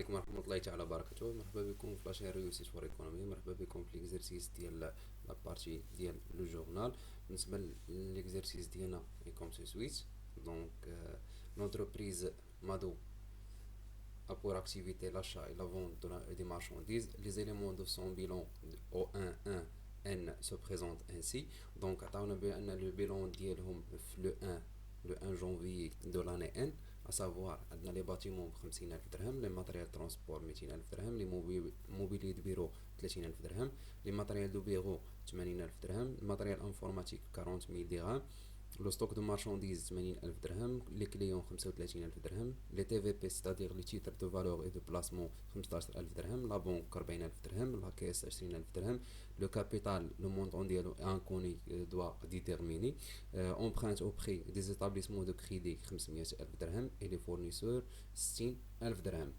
عليكم ورحمة الله تعالى وبركاته. مرحبا بكم في لاشين ريوسيت فور ايكونومي. مرحبا بكم في ليكزرسيس ديال لا بارتي ديال لو جورنال. بالنسبة ليكزرسيس ديالنا كوم سو سويت. دونك l'entreprise Mado a pour activité l'achat et la vente des marchandises. Les éléments de son bilan O11N se présentent ainsi. Donc le bilan ديالهم le 1 janvier de l'année N, à savoir les bâtiments ب 50,000 درهم, les matériels de transport 200,000 درهم, les mobilier de bureau 30,000 درهم, les matériels de bureau 80,000 درهم, le matériel informatique 40,000 dirhams, le stock de marchandises 80,000 درهم, les clients 35,000 درهم, les TVP c'est-à-dire les titres de valeur et de placement 15,000 درهم, la banque 40,000 درهم, la caisse 20,000 درهم, le capital, le montant inconnu doit déterminer, emprunte auprès des établissements de crédit 500,000 درهم et les fournisseurs 60,000 درهم.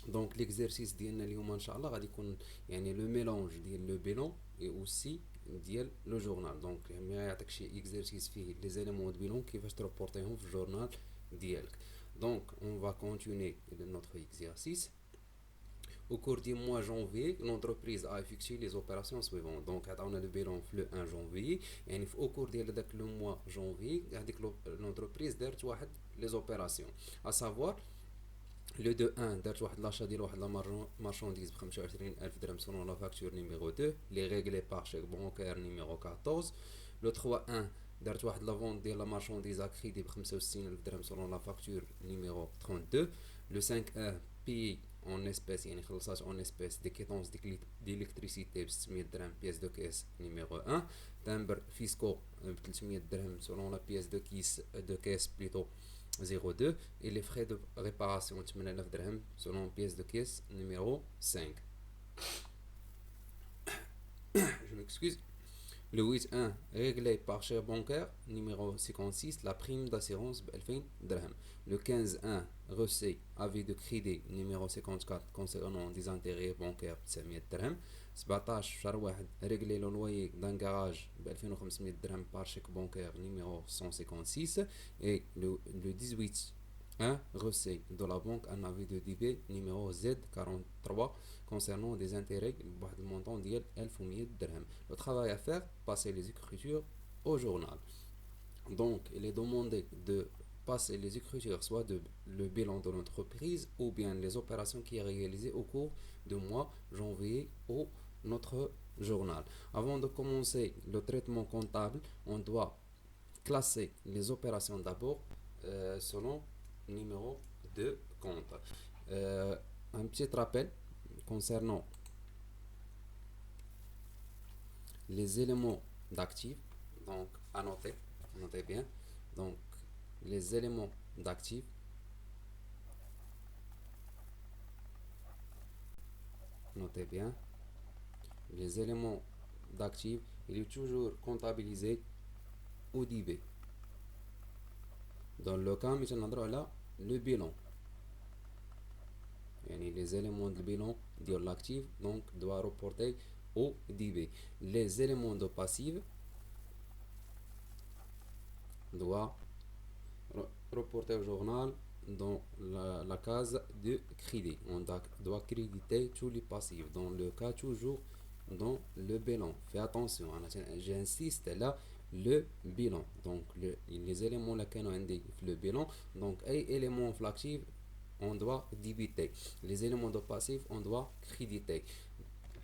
Donc l'exercice ديالنا اليوم ان شاء الله غادي يكون يعني لو ميلونج ديال لو بيلون et aussi ديال لو جورنال. دونك يعني يعطيك شي اكزرسيس فيه لي زيليمون دو بيلون كيفاش تروبورتيهم في الجورنال ديالك. Donc on va continuer notre exercice. Au cours du mois janvier, l'entreprise a effectué les opérations suivantes. Donc on a le bilan le 1 janvier et au cours de le mois janvier l'entreprise دارت واحد les opérations, à savoir le 2-1 دارت واحد l'achat ديال واحد la marchandise ب 25,000 درهم selon la facture numéro 2 les réglés par chèque bancaire numéro 14. Le 3-1 دارت واحد la vente ديال la marchandise à crédit ب 65,000 درهم selon la facture numéro 32. Le 5-1 payé en espèces يعني خلصات en espèces des quittances d'électricité ب 600 درهم pièce de caisse numéro 1, timbres fiscaux ب 300 درهم selon la pièce de caisse plutôt 02 et les frais de réparation 8,000 درهم selon pièce de caisse numéro 5. Je m'excuse. Le 8-1 réglé par chèque bancaire numéro 56 la prime d'assurance ب 2000 درهم. Le 15-1 reçu avis de crédit numéro 54 concernant des intérêts bancaires ب 900 درهم. 17 شهر واحد réglé le loyer d'un garage ب 2500 درهم par chèque bancaire numéro 156 et le 18 1 reçu de la banque un avis de débit numéro Z43 concernant des intérêts بواحد المونطون ديال 1100 درهم. Le travail à faire, passer les écritures au journal. Donc il est demandé de passer les écritures soit de le bilan de l'entreprise ou bien les opérations qui est réalisées au cours du mois janvier au notre journal. Avant de commencer le traitement comptable, on doit classer les opérations d'abord selon numéro de compte. Un petit rappel concernant les éléments d'actifs, donc à noter, notez bien. Donc les éléments d'actifs, notez bien, les éléments d'actifs, il est toujours comptabilisé au DB. Dans le cas مثلا là le bilan, يعني les éléments de bilan de l'actif donc doit reporter au DB. Les éléments de passif doit reporter au journal dans la case de crédit. On doit créditer tous les passifs dans le cas toujours dans le bilan. Fais attention, j'insiste là, le bilan. Donc les éléments là qu'on a indiqué le bilan, donc un élément l'actif on doit débiter, les éléments de passif on doit créditer.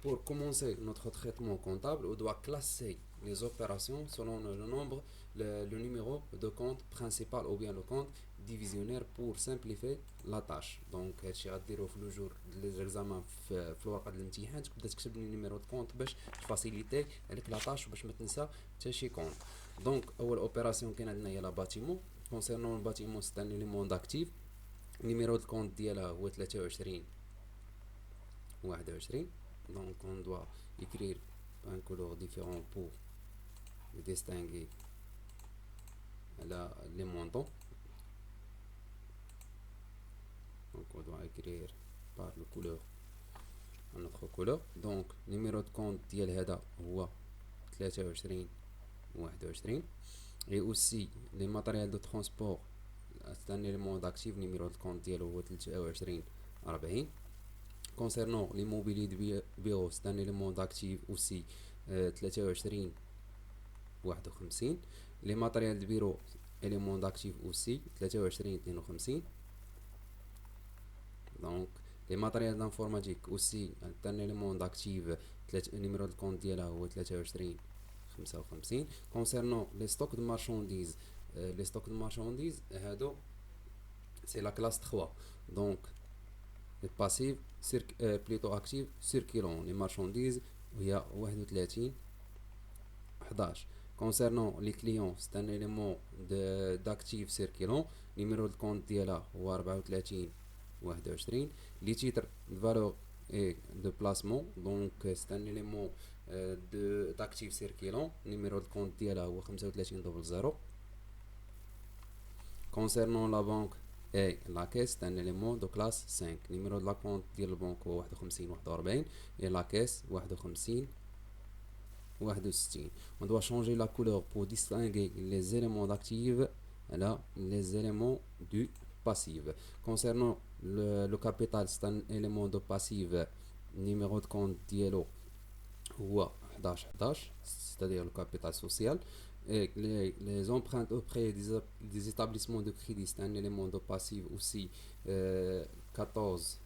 Pour commencer notre traitement comptable, on doit classer les opérations selon le nombre, le numéro de compte principal ou bien le compte divisionnaire pour simplifier la tâche. Donc هادشي غديروه في لو جور لي زيكزامان في الورقه ديال الامتحان تبدا تكتب لي نيميرو دو كونت باش تفاسيليتي عليك لا تاش وباش ما تنسى حتى شي كونت. دونك اول اوبيراسيون كاين عندنا هي لا باتيمون. كونسيرنون الباتيمون سي ان اليمون داكتيف. numéro de compte ديالها هو 23 21. Donc on doit écrire un couleur différent pour distinguer les montants. Donc on doit écrire par le couleur un autre couleur. Donc numéro de compte ديال هذا هو 23 21. Et aussi les matériels de transport c'est un élément d'actif. numéro de compte ديالو هو 23 40. concernant l'immobilier de bureau, c'est un élément d'actif aussi 23 51. Les matériels de bureau, élément d'actif aussi 23 52. Donc les matériels d'informatique aussi un élément d'actif numéro de compte ديالها هو 23 55. Concernant les stocks de marchandises, les stocks de marchandises هادو c'est la classe 3. Donc les passifs plutôt actifs circulant les marchandises وهي 31 11. Concernant les clients, c'est un élément d'actif circulant. Numéro de compte ديالها هو 34 21. Les titres de valeur et de placement, donc c'est un élément d'actif circulant. Numéro de compte ديالها هو 35 00. Concernant la banque et la caisse, c'est un élément de classe 5. Numéro de la compte de la banque هو 51 41 et la caisse 51 61. On doit changer la couleur pour distinguer les éléments d'actif là les éléments du passif. Concernant le capital, c'est un élément de passif. Numéro de compte ديالو هو 11 11, c'est-à-dire le capital social. Et les emprunts auprès des établissements de crédit, c'est un élément de passif aussi 14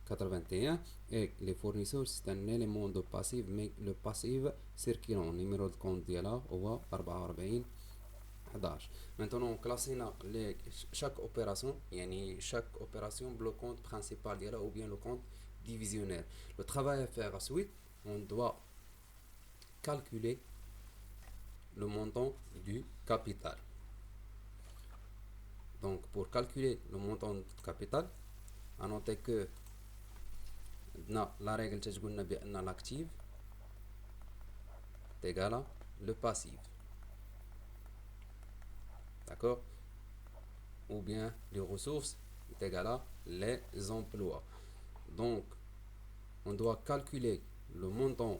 81. Et les fournisseurs, c'est un élément de passif, mais le passif circulant. Numéro de compte ديالها هو 44 11. Maintenant, classina chaque opération, يعني chaque opération le compte principal ديالها ou bien le compte divisionnaire. Le travail à faire ensuite, on doit calculer le montant du capital. Donc, pour calculer le montant du capital, à noter que la règle تقولنا بأن l'actif est égal à le passif. D'accord? Ou bien les ressources est égal à les emplois. Donc, on doit calculer le montant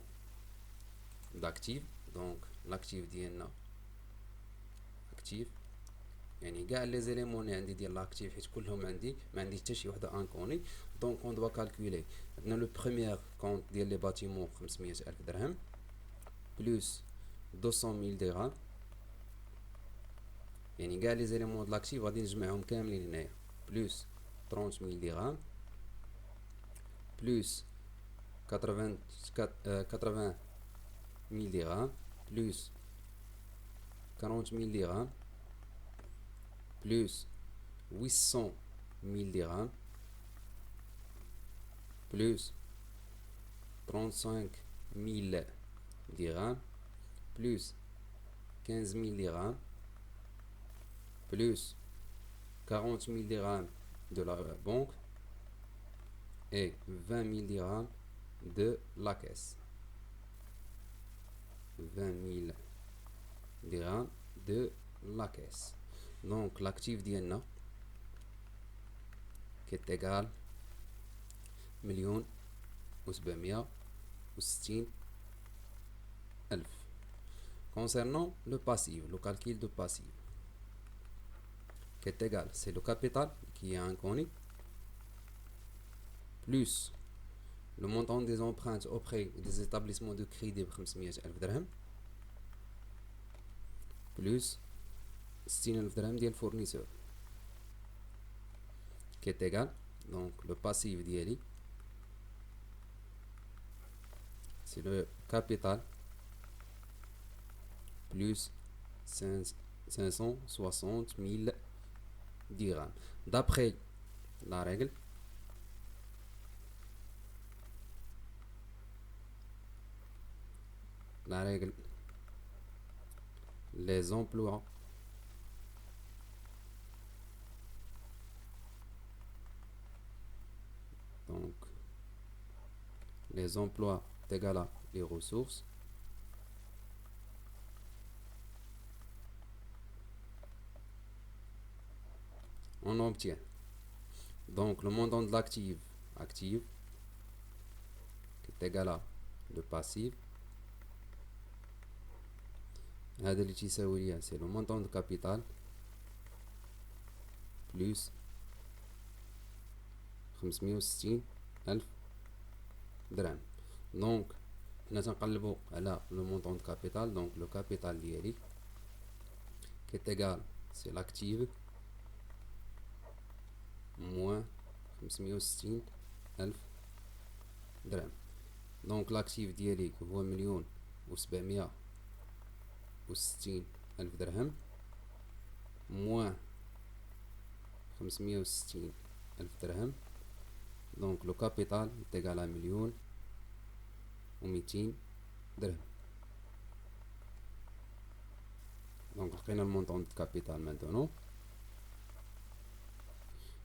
d'actifs. Donc, l'actif ديالنا actif يعني كاع لي زيليمون اللي عندي ديال لاكتيف حيت كلهم عندي ما عندي حتى شي وحده انكوني. دونك اون دوا كالكولي. عندنا لو بروميير كونت ديال لي باتيمون 500 الف درهم بلس 200,000 درهم، يعني كاع لي زيليمون د لاكتيف غادي نجمعهم كاملين هنايا بلس 30,000 درهم بلس 80,000 درهم بلس 40,000 درهم plus 800,000 dirhams plus 35,000 dirhams plus 15,000 dirhams plus 40,000 dirhams de la banque et 20,000 dirhams de la caisse. 20,000 dirhams de la caisse. Donc l'actif ديالنا qui est égal 1,760,000. Concernant le passif, le calcul de passif qui est égal, c'est le capital qui est inconnu plus le montant des emprunts auprès des établissements de crédit 500,000 درهم plus 60,000 درهم ديال fournisseur qui est égal, donc le passif ديالي c'est le capital plus 560,000 dirhams. D'après la règle, les emplois donc les emplois est égal à les ressources on obtient donc le montant de l'actif qui est égal à le passif. هذا اللي تيساوي ليا c'est le montant de capital plus 560 ألف درهم. دونك حنا تنقلبو على لو مونطون دو كابيتال. دونك لو كابيتال ديالي كي تيغال سي لاكتيف موان 560 ألف درهم. دونك لاكتيف ديالي هو 1,760 ألف درهم موان 560 ألف درهم. دونك لو كابيتال تيغال 1,200,000 درهم. دونك لقينا المونطون دو كابيتال maintenant.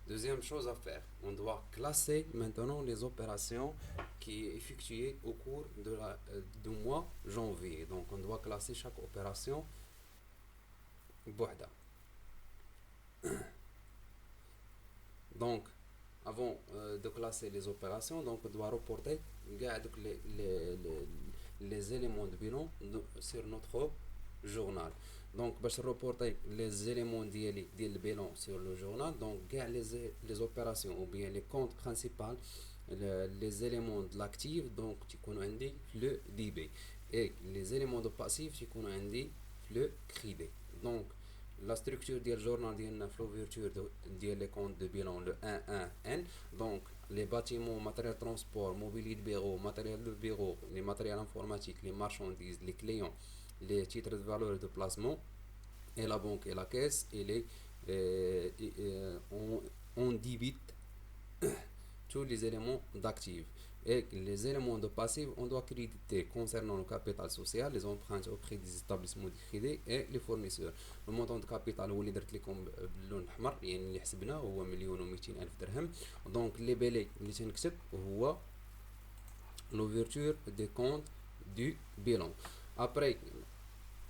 Deuxième chose à faire, on doit classer maintenant les opérations qui est effectuées au cours du mois janvier. Donc on doit classer chaque opération بوحدة. Donc avant de classer les opérations, donc on doit reporter les éléments de bilan sur notre journal. Donc باش reporter les éléments ديال البيلون sur le journal, donc les opérations ou bien les comptes principaux, les éléments de l'actif donc تيكونوا عندي le débit et les éléments de passif تيكونوا عندي le crédit. Donc la structure ديال journal ديالنا في l'ouverture ديال les comptes de bilan le 1.1.N. donc les bâtiments, matériel transport, mobilier de bureau, matériel de bureau, les matériels informatiques, les marchandises, les clients, les titres de valeur et de placement, et la banque et la caisse, et on débite tous les éléments d'actifs. Et les éléments de passif, on doit créditer concernant le capital social, les emprunts auprès des établissements de crédit et les fournisseurs. Le montant de capital هو اللي درت لكم باللون الاحمر يعني اللي حسبناه هو 1,200,000 درهم. دونك لي بيلي اللي تنكتب هو l'ouverture des comptes du bilan. Après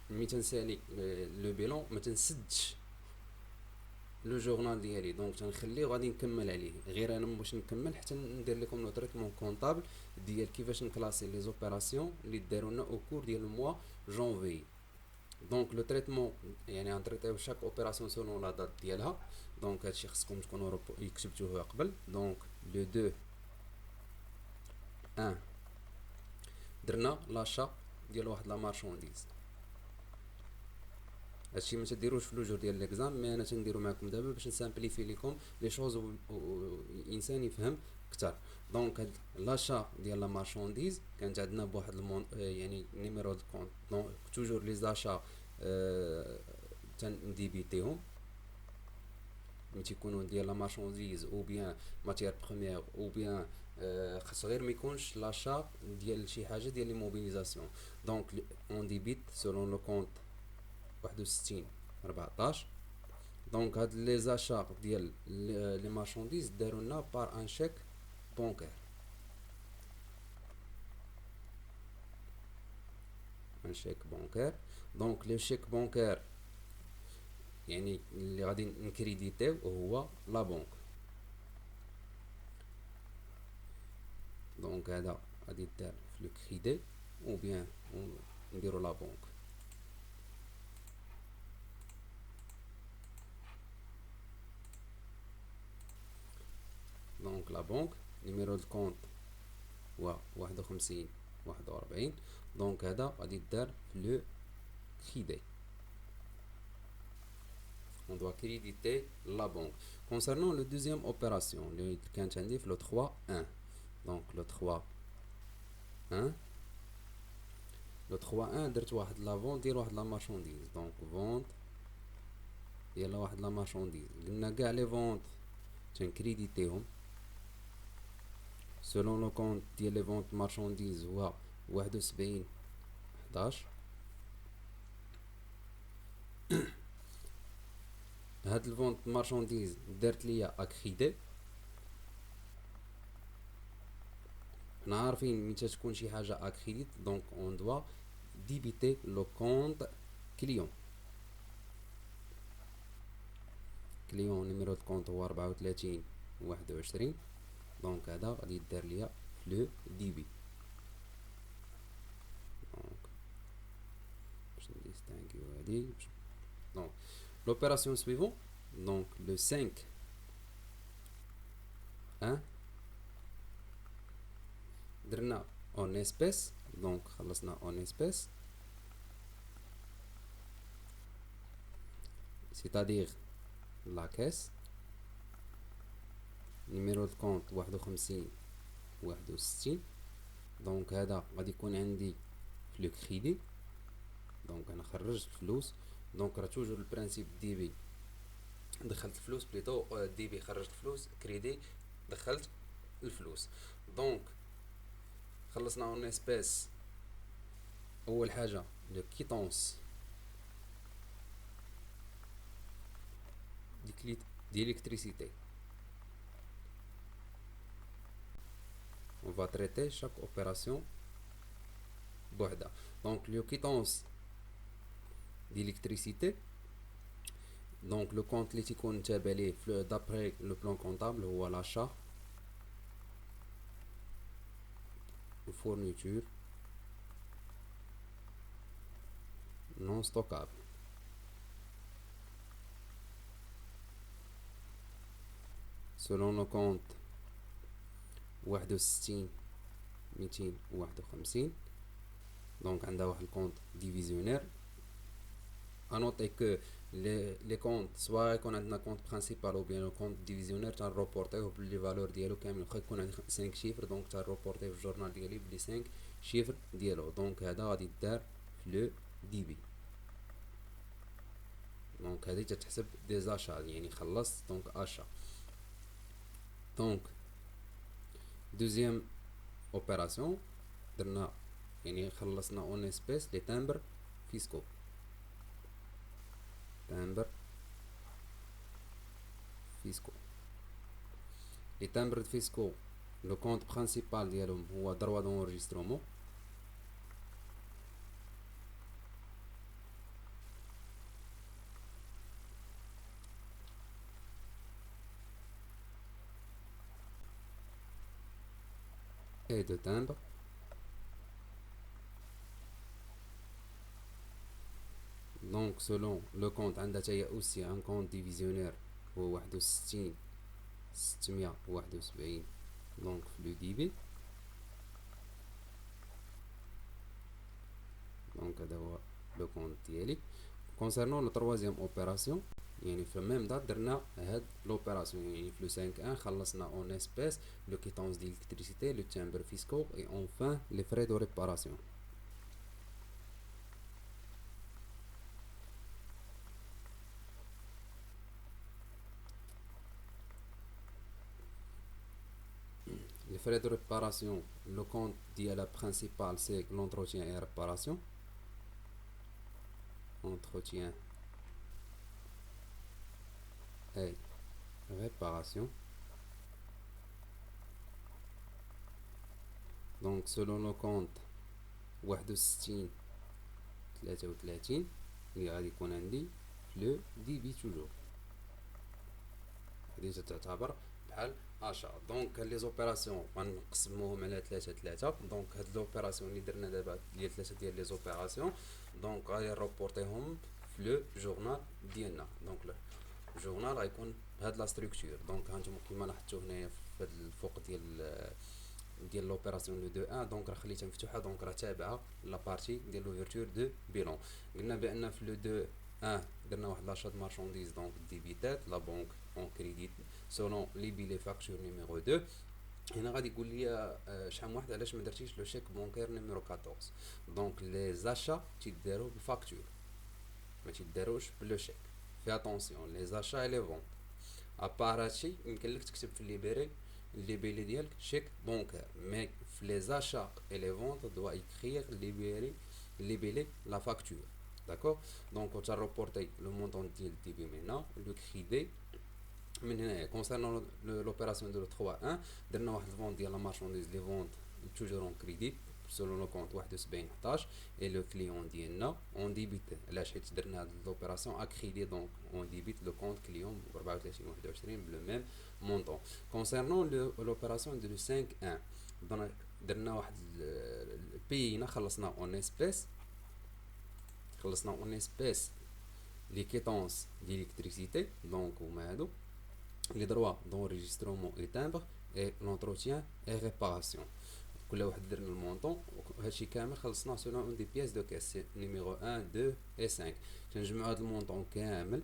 ملي تنسالي لو بيلون ما تنسدش لو جورنال ديالي، دونك تنخليه غادي نكمل عليه. غير انا باش نكمل حتى ندير لكم لو تريتمون كونطابل ديال كيفاش نكلاسي لي زوبيراسيون اللي داروا لنا او كور ديال الموا جونفي. دونك لو تريتمون يعني غنتريتيو شاك اوبيراسيون سولون لا دات ديالها. دونك هادشي خصكم تكونوا كتبتوه قبل. دونك لو 2 1 درنا لاشا ديال واحد لا مارشونديز. هادشي ما تديروش في لوجور ديال ليكزام، مي انا تنديرو معكم دابا باش نسامبليفي لكم لي شوز و الانسان يفهم اكثر. دونك هاد لاشا ديال لا مارشونديز كانت عندنا بواحد يعني نيميرو دو كونط. دونك توجور لي زاشا تنديبيتيهم ملي تيكونوا ديال لا مارشونديز او بيان ماتيير بروميير او بيان خاص غير ما يكونش لاشا ديال شي حاجه ديال لي موبيليزاسيون. دونك اون ديبيت سولون لو كونط 61-14. دونك هاد لي زاشا ديال لي مارشونديز داروا لنا بار ان شيك بونكير. ان شيك بونكير. دونك لو شيك بونكير يعني اللي غادي نكريديتيو هو لا بنك. دونك هذا غادي يدار في لو كريدي او بيان نديرو لا بنك. دونك لا بنك نيميرو دو كونط هو 51-41. دونك هذا غادي يدار في لو كريدي. on doit créditer la banque. Concernant le deuxième opération اللي كانت عندي في لو 3-1. دونك لو 3-1 لو 3-1 درت واحد لا فونت ديال واحد لا مارشونديز. دونك فونت ديال واحد لا مارشونديز قلنا كاع لي فونت تنكريديتيهم سولون لو كونت ديال لي فونت مارشونديز هو 71-11. هاد الفونت مارشونديز دارت ليا اكريدي. حنا عارفين ملي تكون شي حاجه اكريديت دونك اون دوا ديبيتي لو كونط كليون. كليون نيميرو دو كونط هو 34-21. دونك هذا غادي يدار ليا في لو ديبي. دونك باش نديستانغيو هادي. دونك l'opération suivante, donc le 5-1 درنا اون اسبيس دونك خلصنا اون اسبيس c'est-à-dire la caisse numéro de compte 51 61 دونك هذا غادي يكون عندي في لو كريدي دونك انا خرجت الفلوس دونك راه توجور البرانسيب دي بي دخلت الفلوس بليتو دي بي خرجت الفلوس كريدي دخلت الفلوس دونك خلصنا اون اسبيس اول حاجه لو كيتونس d'électricité. On va traiter chaque opération بوحدة. Donc le quittance d'électricité. Donc le compte اللي تيكون تابع ليه d'après le plan comptable هو l'achat, fourniture non stockable. Selon le compte 61 251 donc عندها واحد الكونت ديفيزيونير. انوتي كو لي كونت سوا يكون عندنا كونت برينسيبال او بيان لو كونت ديفيزيونير تنروبورتيوه بلي فالور ديالو كامل واخا يكون عندنا 5 شيفر دونك تنروبورتيه في الجورنال ديالي بلي 5 شيفر ديالو. دونك هذا غادي يدار في لو دي بي. دونك هذه تتحسب دي زاشا يعني خلصت دونك اشا. دونك دوزيام اوبيراسيون درنا يعني خلصنا اون اسبيس لي تامبر فيسكو. تامبر فيسكو لي تامبر فيسكو لو كونت برينسيبال ديالهم هو دروا دونجسترومون et de timbre. Donc selon le compte عندها تاهي aussi un compte divisionnaire هو 61 671 donc le DB. donc هذا هو le compte ديالي. concernant le troisième opération يعني في même date درنا هاد l'opération يعني في le 5.1 خلصنا en espèces le quittance d'électricité, le timbre fiscaux et enfin les frais de réparation. Les frais de réparation, le compte ديالها principal c'est l'entretien et réparation. Entretien et réparation. Donc selon le compte 61 33 اللي غادي يكون عندي لو دي بي توجور هادي تعتبر بحال اشا. دونك لي زوبيراسيون غنقسموهم على ثلاثة. دونك هاد لوبيراسيون اللي درنا دابا ديال ثلاثة ديال لي زوبيراسيون دونك غادي نروبورتيهم في لو جورنال ديالنا. دونك الجورنال غيكون بهاد لا ستركتور. دونك هانتوما كيما لاحظتوا هنايا في هاد الفوق ديال لوبيراسيون لو 2 دونك راه خليتها مفتوحه دونك راه تابعه لا بارتي ديال لوفرتور دو بيلون. قلنا بان في لو 2 درنا واحد لاشات مارشانديز دونك ديبيتات لا بنك اون كريديت سولون لي بي فاكتور نيميرو 2. هنا غادي يقول لي شحال من واحد علاش ما درتيش لو شيك بونكير نيميرو 14. دونك لي زاشا تيداروا بالفاكتور ما تيداروش بلو شيك. في اتونسيون لي زاشا اي لي فونت ابار هادشي يمكن لك تكتب في الليبيلي ديالك شيك بونكير مي في لي زاشا اي لي فونت دوا اكريغ الليبيلي لا فاكتور. داكور دونك تا روبورتي لو مونطون ديال دي بي من هنا لو كريدي من هنايا. كونسيرنون لوبيراسيون دو 3.1 درنا واحد الفونت ديال لا مارشانديز لي فونت توجور اون كريديت selon le compte 71 11 et le client ديالنا on débite علاش حيت درنا هاد لوبيراسيون à crédit donc on débite le compte client 34 21 le même montant. Concernant l'opération de le 5.1 درنا واحد بينا خلصنا en espèce les quittances d'électricité donc هما هادو les droits d'enregistrement et timbre et l'entretien et réparation. كل واحد درنا المونطون وهادشي كامل خلصناه سولون دي بياس دو كاس نيميرو 1 2 و 5 تنجمعو هاد المونطون كامل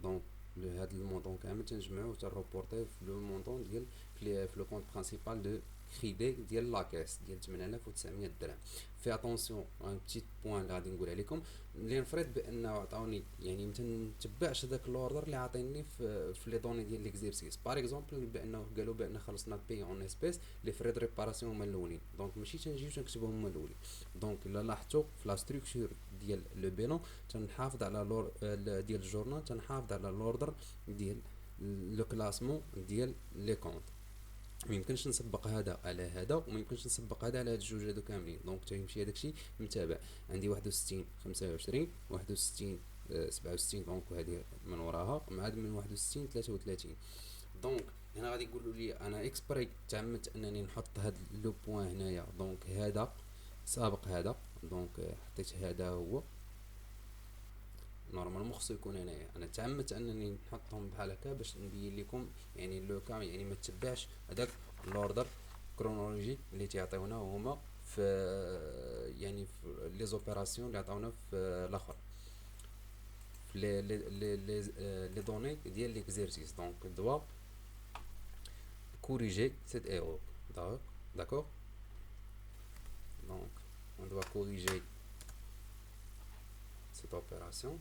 دونك هاد المونطون كامل تنجمعوه تنروبورطيه في لو مونطون ديال في لو كونط برينسيبال دو كريدي ديال لاكاس ديال 8900 درهم. في اتونسيون ان بتيت بوين اللي غادي نقولها لكم اللي نفرض بانه عطاوني يعني ما تنتبعش هذاك الاوردر اللي عاطيني في لي دوني ديال ليكزيرسيس باغ اكزومبل بانه قالوا بان خلصنا بي اون اسبيس لي فري دو ريباراسيون هما الاولين دونك ماشي تنجيو تنكتبهم هما الاولين. دونك الا لاحظتوا في لا ستركتور ديال لو بيلون تنحافظ على ديال الجورنال تنحافظ على الاوردر ديال لو كلاسمون ديال لي كونط. ما يمكنش نسبق هذا على هذا وما يمكنش نسبق هذا على هاد الجوج هادو كاملين دونك تيمشي هداكشي متابع. عندي 61 25 61 67 دونك وهذه من وراها مع من 61 33 دونك هنا غادي يقولوا لي انا اكسبري تعمدت انني نحط هاد لو بوين هنايا دونك هذا سابق هذا دونك حطيت هذا هو نورمالمون خصو يكون هنايا. انا تعمدت انني نحطهم بحال هكا باش نبين لكم يعني لو كام يعني ما تتبعش هذاك الاوردر كرونولوجي اللي تيعطيونا هما في يعني في لي زوبيراسيون اللي عطاونا في الاخر في لي دوني ديال ليكزيرسيس. دونك دوا كوريجي سيت ايرور داكور دونك on doit corriger cette opération.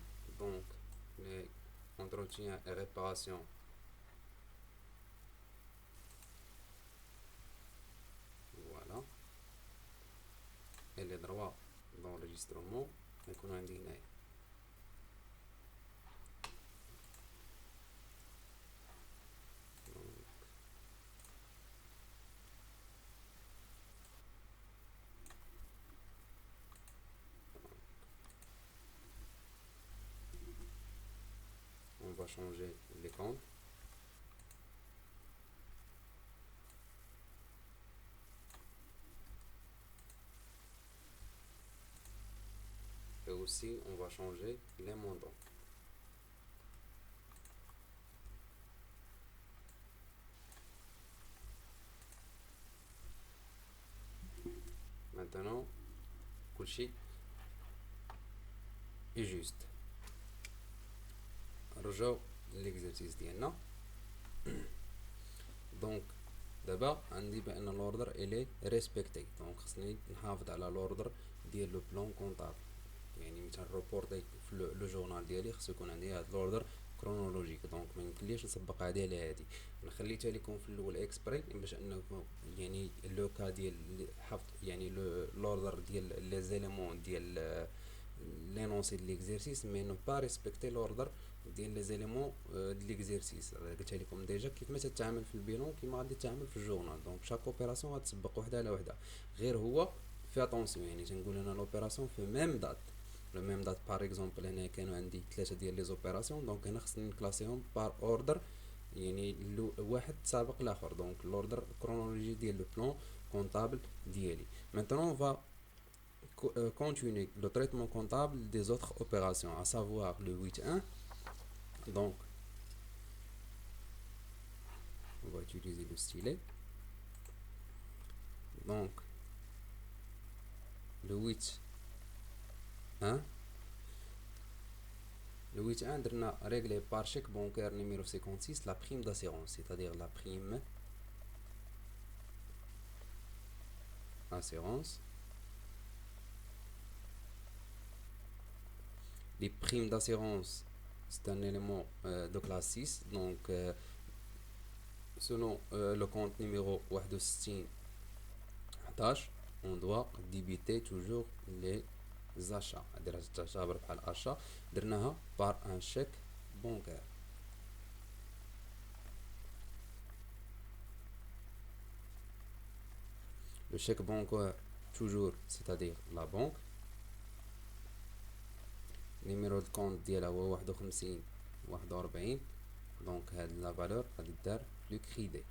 Donc les entretiens et réparations voilà et les droits d'enregistrement يكونوا عندي هنايا. On va changer les comptes. Et aussi on va changer les montants. Maintenant كلشي est juste. نرجعو ليكزرسيس ديالنا. دونك دابا عندي بان الاوردر الي ريسبكتي دونك خصني نحافظ على الاوردر ديال لو بلان كونطابل يعني مثلا روبورتي في لو جورنال ديالي خصو يكون عندي هاد الاوردر كرونولوجيك دونك ما يمكنليش نسبق هادي على هادي. انا خليتها لكم في الاول اكسبري باش انكم يعني لو كا ديال حفظ يعني الاوردر ديال لي زيليمون ديال لينونسي ديال ليكزيرسيس مي نو با ريسبكتي الاوردر ديال لي زيليمون ديال ليكزيرسيس. قلتها لكم ديجا كيف ما تتعامل في البيلون كيما غادي تتعامل في الجورنال دونك شاك اوبيراسيون غتسبق وحده على وحده غير هو في اتونسيون يعني تنقول انا لوبيراسيون في ميم دات لو ميم دات باغ اكزومبل هنا كانوا عندي ثلاثه ديال لي زوبيراسيون دونك هنا خصني نكلاسيهم بار اوردر يعني واحد سابق الاخر دونك الاوردر كرونولوجي ديال لو بلان كونطابل ديالي. مانتونون فا continuer le traitement comptable des autres opérations à savoir le 8.1. Donc on va utiliser le stylet. Donc le 8.1 le 8.1 درنا réglé par chèque bancaire numéro 56 la prime d'assurance c'est-à-dire la prime assurance. Les primes d'assurance c'est un élément de classe 6 donc selon le compte numéro 61 11 on doit débiter toujours les achats. تعتبر بحال achat درناها par un chèque bancaire. Le chèque bancaire toujours c'est-à-dire la banque. numéro de compte ديالها هو 51 41 دونك هاد لا فالور غادي دار لو كريدي.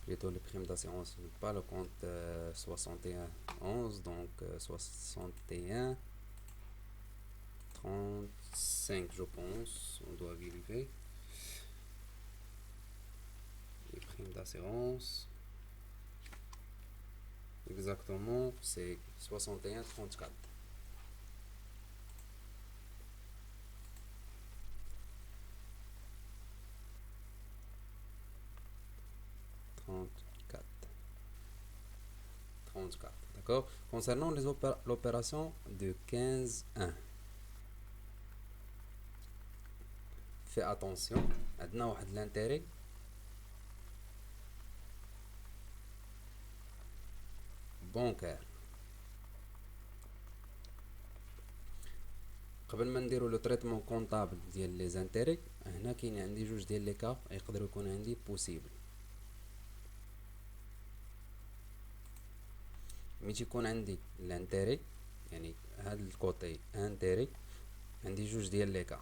plutôt le prime d'assurance pas le compte 61 11 donc 61 35 je pense on doit vérifier les primes d'assurance Exactement, c'est 61,34. 34. 34. D'accord. Concernant l'opération de 15-1, fais attention. عندنا واحد l'intérêt bancaire. قبل ما نديرو لو تريتمون كونطابل ديال لي زانتيري، هنا كاين عندي جوج ديال لي كا يقدروا يكون عندي بوسيبل. ملي تيكون عندي لانتيري، يعني هاد الكوتي انتيري، عندي جوج ديال لي كا.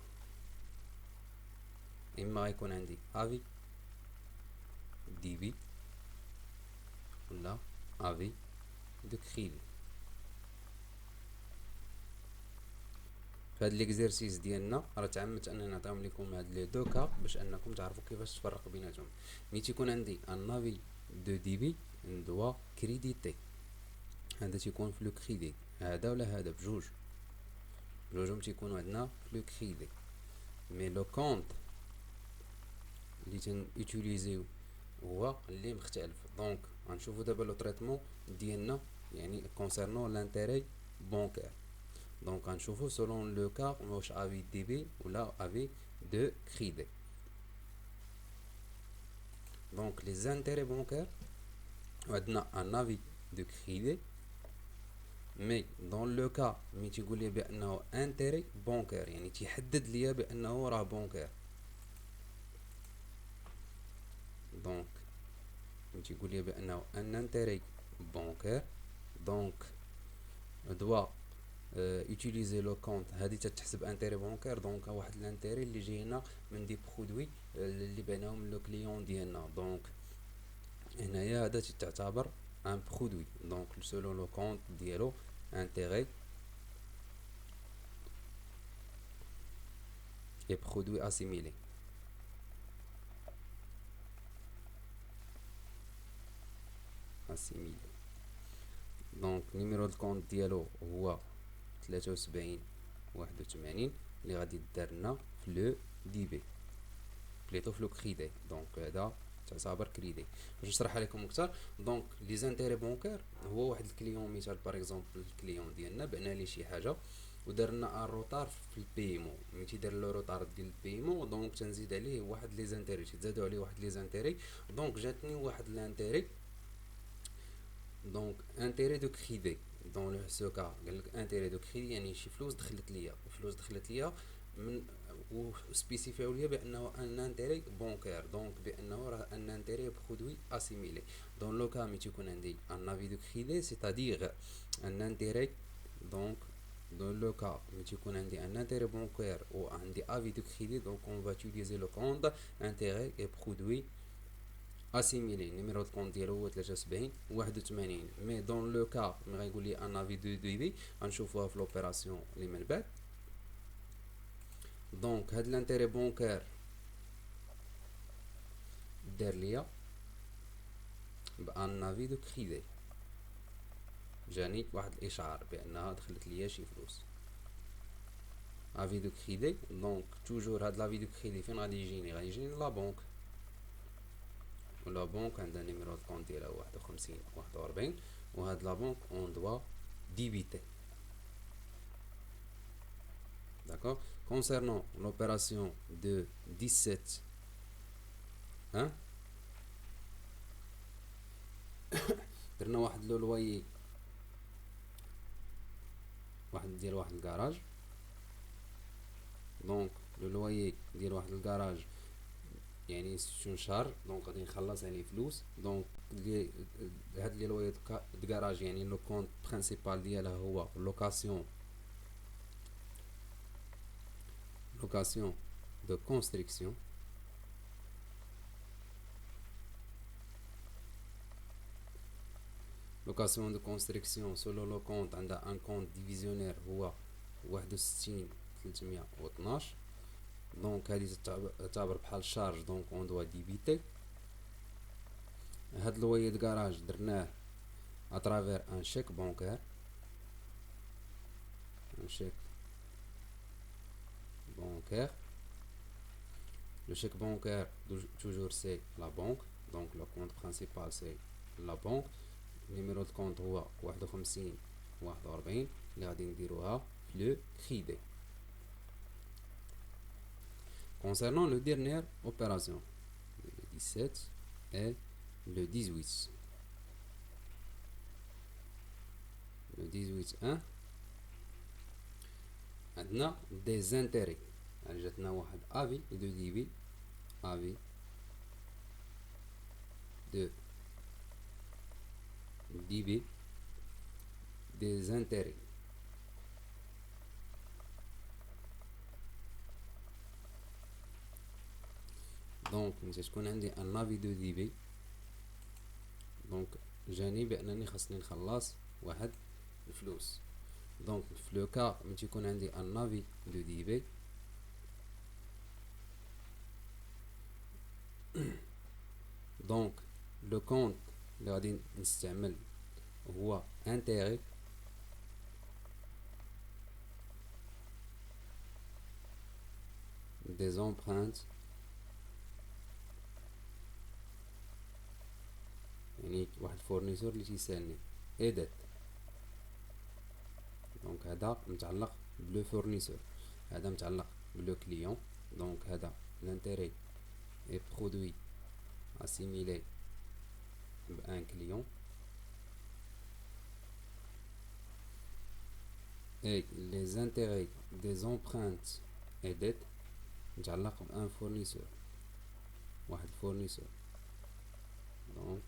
اما غيكون عندي افي دي بي ولا افي دو كريدي. فهاد ليكزيرسيس ديالنا راه تعمدت اننا نعطيهم لكم هاد لي دو كا باش انكم تعرفوا كيفاش تفرق بيناتهم. ملي تيكون عندي ان افي دو دي بي ندوا كريديتي، هذا تيكون فلو كريدي، هذا ولا هذا بجوجهم تيكونوا عندنا فلو كريدي. مي لو كونط اللي تنوتيليزيو هو اللي مختلف. دونك غنشوفوا دابا لو تريتمون ديالنا يعني كونسيرنون لانتيري بونكير. دونك غنشوفوا سولون لو كا واش افي دي بي ولا افي دو كريدي. دونك لي زانتيري بونكير عندنا ان افي دو كريدي، مي دون لو كا مي تيقول لي بانه انتيري بونكير يعني تيحدد ليا بانه راه بونكير. دونك مي تيقول لي بانه ان انتيري بونكير، دونك دوا utiliser لو كونت هذه تتحسب انتيري بونكير. دونك واحد الانتيري اللي جاينا من دي برودوي اللي بعناهم لو كليون ديالنا. دونك هنايا هذا تعتبر ان برودوي. دونك سولون لو كونت ديالو انتيري et produit assimilé. assimilé. دونك نيميرو الكونت ديالو هو 73 اللي غادي دار لنا في لو دي بي بليتو في لو كريدي. دونك هذا تعتبر كريدي. باش نشرحها لكم اكثر، دونك لي زانتيري بونكير هو واحد الكليون، مثال باغ اكزومبل الكليون ديالنا بعنا ليه شي حاجه ودار لنا ان روطار في البيمون. ملي تيدير لو روطار ديال البيمون دونك تنزيد عليه واحد لي زانتيري، تزادوا عليه واحد لي زانتيري. دونك جاتني واحد لانتيري، دونك انتيري دو كريدي. دون لو سو كا قال لك انتيري دو كريدي يعني شي فلوس دخلت ليا، فلوس دخلت ليا من وسبيسيفيو ليا بانه ان انتيري بونكير. دونك بانه راه ان انتيري برودوي اسيميلي. دون لو كا مي تيكون عندي ان افي دو كريدي سيتادير ان انتيري. دونك dans le cas où tu as un intérêt bancaire ou un avis de crédit, donc on va utiliser le compte intérêt et produit assimilé. Numéro de compte ديالو هو 73 81. mais dans le cas ملي غيقول لي un avis de devis غنشوفوها في l'opération اللي من بعد. دونك هاد الانتيري بونكير دار ليا بان افي دو كريدي، جاني واحد الاشعار بانها دخلت ليا شي فلوس. افي دو كريدي، دونك توجور هاد لافي دو كريدي فين غادي يجيني؟ غادي يجيني لا بنك، ولا بنك عندها نيميرو دو كونت ديالها 51 41 وهاد لا بنك اون دوا ديبيتي. D'accord. Concernant l'opération de 17 hein درنا واحد لو لويي واحد ديال واحد الكراج. دونك لو لويي ديال واحد الكراج يعني سون شهر، دونك غادي نخلص عليه فلوس. دونك هاد لي لويي د كراج يعني لو كونت برينسيبال ديالها هو لوكاسيون de construction. location de construction selon le compte عندها un compte divisionnaire هو 61312. دونك هذه تعتبر بحال شارج، دونك اون دوا ديبيتي. هاد لويي د كراج درناه à travers un chèque bancaire, un chèque bancaire. Le chèque bancaire, toujours c'est la banque, donc le compte principal c'est la banque. Numéro de compte هو 51 41 اللي غادي نديروها في لو crédit. Concernant le dernière opération, le 17 et le 18. Le 18-1, عندنا des intérêts. يعني جاتنا واحد avis de débit, avis de débit, des intérêts. دونك ملي تكون عندي ان افي دو ديبي، دونك جاني بانني خاصني نخلص واحد الفلوس. دونك في لو كا ملي تيكون عندي ان افي دو ديبي، دونك لو كونت اللي غادي نستعمل هو انتيغي. des empreintes، يعني واحد فورنيسور اللي تيسالني ايدات، دونك هذا متعلق بلو فورنيسور، هذا متعلق بلو كليون. دونك هذا l'intérêt est produit assimilé بان كليون، et les intérêts des empreintes et dettes متعلق بان فورنيسور، واحد فورنيسور، donc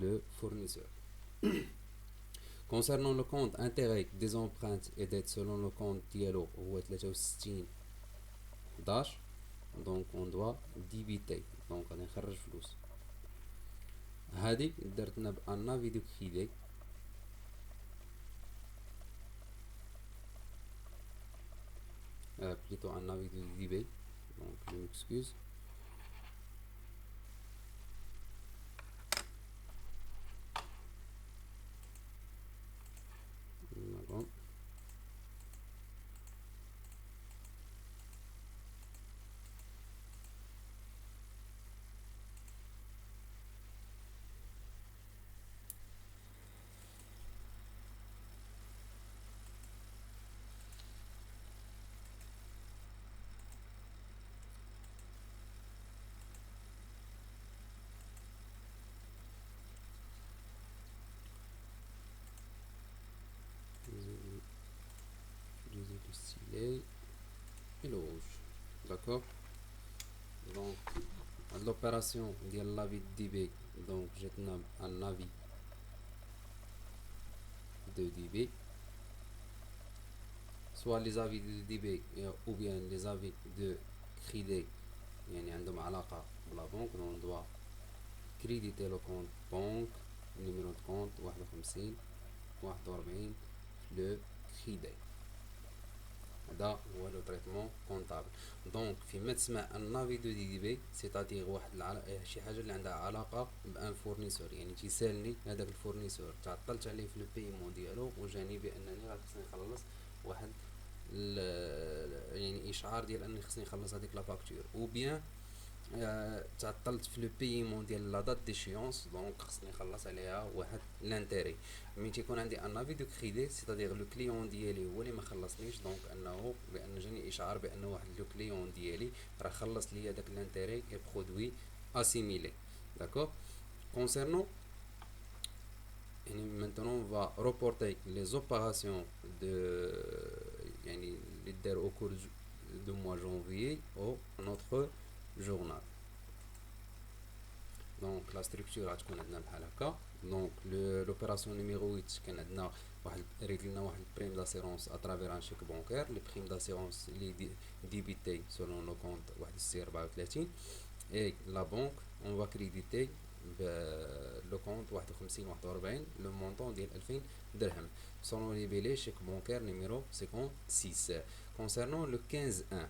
le fournisseur. Concernant le compte intérêt des empreintes et dettes selon le compte ديالو هو 63 11، donc on doit débiter، donc غادي نخرج فلوس. هادي درتنا بان افي دو كريدي، plutôt un avis de débit, donc je m'excuse. Bon. Le stylet et le rouge, d'accord. Donc l'opération de l'avis de débit، donc جاتنا un avis de débit، soit les avis de débit ou bien les avis de crédit يعني عندهم علاقة بلا بنك. donc on doit créditer le compte banque، numéro de compte 51 41 le crédit. هذا هو لو تريتمون كونطابل. دونك فيما تسمع ان افي دو دي بي سيتادير واحد شي حاجه اللي عندها علاقه بان فورنيسور، يعني تيسالني هذاك الفورنيسور تعطلت عليه في البيمون ديالو وجاني بانني راه خصني نخلص واحد يعني اشعار ديال اني خصني نخلص هذيك لا فاكتور، او بيان تعطلت في لو بيمون ديال لا دات ديشيونس، دونك خصني نخلص عليها واحد لانتيري. ملي تيكون عندي ان افي دو كريدي سيتادير لو كليون ديالي هو اللي ما خلصنيش، دونك انه بان جاني اشعار بان واحد لو كليون ديالي راه خلص لي داك لانتيري اي برودوي اسيميلي، داكور. كونسيرنون يعني maintenant on va reporter les opérations de يعني اللي داروا au cours du mois janvier au notre journal. donc la structure غتكون عندنا بحال هكا. donc l'opération numéro 8 كان عندنا واحد ريغلنا واحد بريم داسيرونس à travers un chèque bancaire. les primes d'assurance اللي débité selon le compte 6134 et la banque on va créditer le compte 51 41 le montant ديال 2000 درهم selon les billets chèque bancaire numéro 56. concernant le 15-1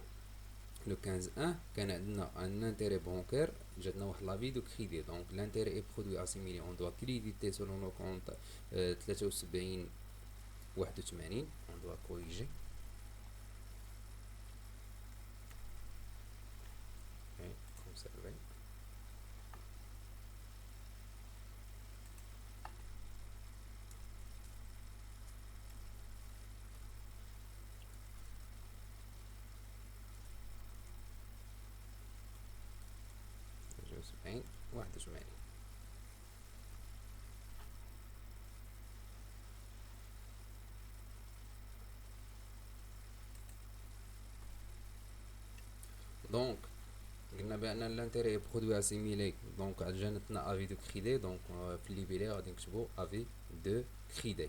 لو 15 1 كان عندنا ان انتيري بونكير جاتنا واحد لافي دو كريدي دونك لانتيري اي برودوي اسيميلي اون دوا كريديتي سولون لو كونت 73 81 اون دوا كوريجي كونسيرفي سبعين واحد وثمانين. دونك قلنا بان لانتيري برودوي اسيميلي دونك جانتنا افي دو كريدي دونك في الليبيلي غادي نكتبو افي دو كريدي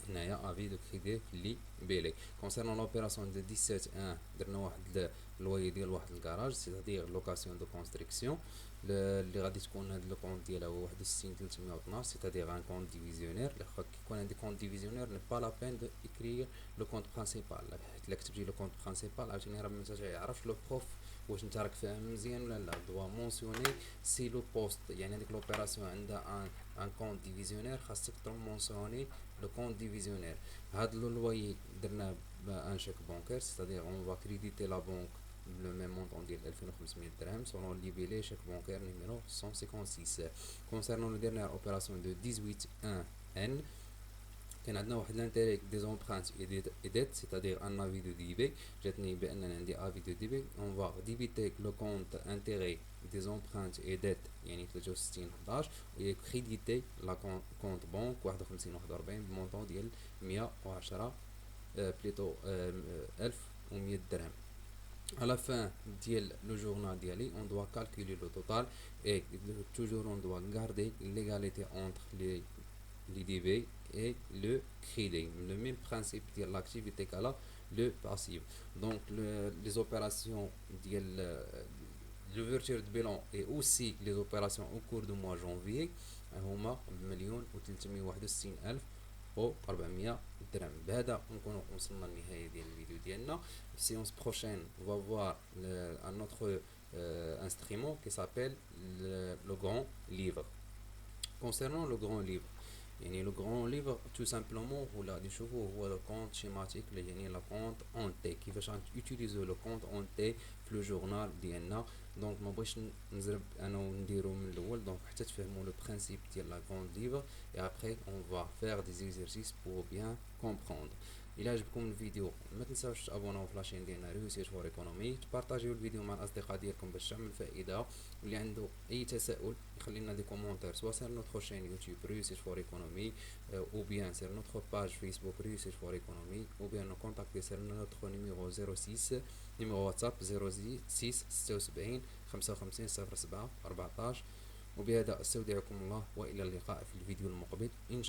هنايا افي دو كريدي في اللي بيلي كونسيرنون لوبيراسيون دو 17 1 درنا واحد لوي ديال واحد الكراج سيتادير لوكاسيون دو كونستركسيون اللي غادي تكون هاد لو كونت ديالها هو 61 312 سيتادير ان كونت ديفيزيونير اللي كي يكون عندي كونت ديفيزيونير ني با لا بين دو اكرير لو كونت برينسيبال حيت الا كتبتي لو كونت برينسيبال عاوتاني راه ما تيعرفش لو بروف واش نتا راك فاهم مزيان ولا لا دوا مونسيوني سي لو بوست يعني هذيك لوبيراسيون عندها ان كونت ديفيزيونير خاصك تمونسيوني لو كونت ديفيزيونير هاد لو لوي درنا ان شيك بونكير سيتادير اون فا كريديتي لا بونك le même montant ديال 2500 درهم selon libellé chèque bancaire numéro 156. Concernant la dernière opération de 18.1N كان عندنا واحد لانتيري دي زومبرانت اي ديت سيتادير ان افي دو ديبي جاتني باننا عندي افي دو ديبي اون فا ديبيتي لو كونت انتيري دي زومبرانت اي ديت يعني 63 11 و كريديتي لا كونت بونك 51 41 بمونطون ديال 110 بليتو 1100 درهم. À la fin ديال لو جورنال ديالي on doit calculer le total et toujours on doit garder l'égalité entre les DB et le crédit le même principe ديال l'activité qu'à le passif donc les opérations ديال l'ouverture de bilan et aussi les opérations au cours du mois janvier هما بمليون و 361 ألف و 400 درهم. بهذا نكونوا وصلنا للنهايه ديال الفيديو ديالنا. Séance prochaine on va voir un autre instrument qui s'appelle le grand livre. Concernant le grand livre يعني لو غران ليفر تو سامبلومون ولا غادي نشوفوه هو لو كونت شيماتيك يعني لا كونت اون تي كيفاش غنوتيليزو لو كونت اون تي في لو جورنال ديالنا دونك ما بغيتش نزرب انا ونديرو من الاول دونك حتى تفهموا لو برينسيپ ديال لا كوند ليفر et après on va faire des exercices pour bien comprendre. الى عجبكم الفيديو ما تنساوش تابوناو في لاشين ديالنا ريوسيت فور ايكونومي تبارطاجيو الفيديو مع الاصدقاء ديالكم باش تعمل فائده واللي عنده اي تساؤل يخلي لنا دي كومونتير سوا سير نوتر شين يوتيوب ريوسيت فور ايكونومي ou bien sur notre page Facebook Réussite for Economy ou bien nous contacter sur notre numéro 06 numéro WhatsApp 06 76 55 07 14 وبهذا استودعكم الله والى اللقاء في الفيديو المقبل إن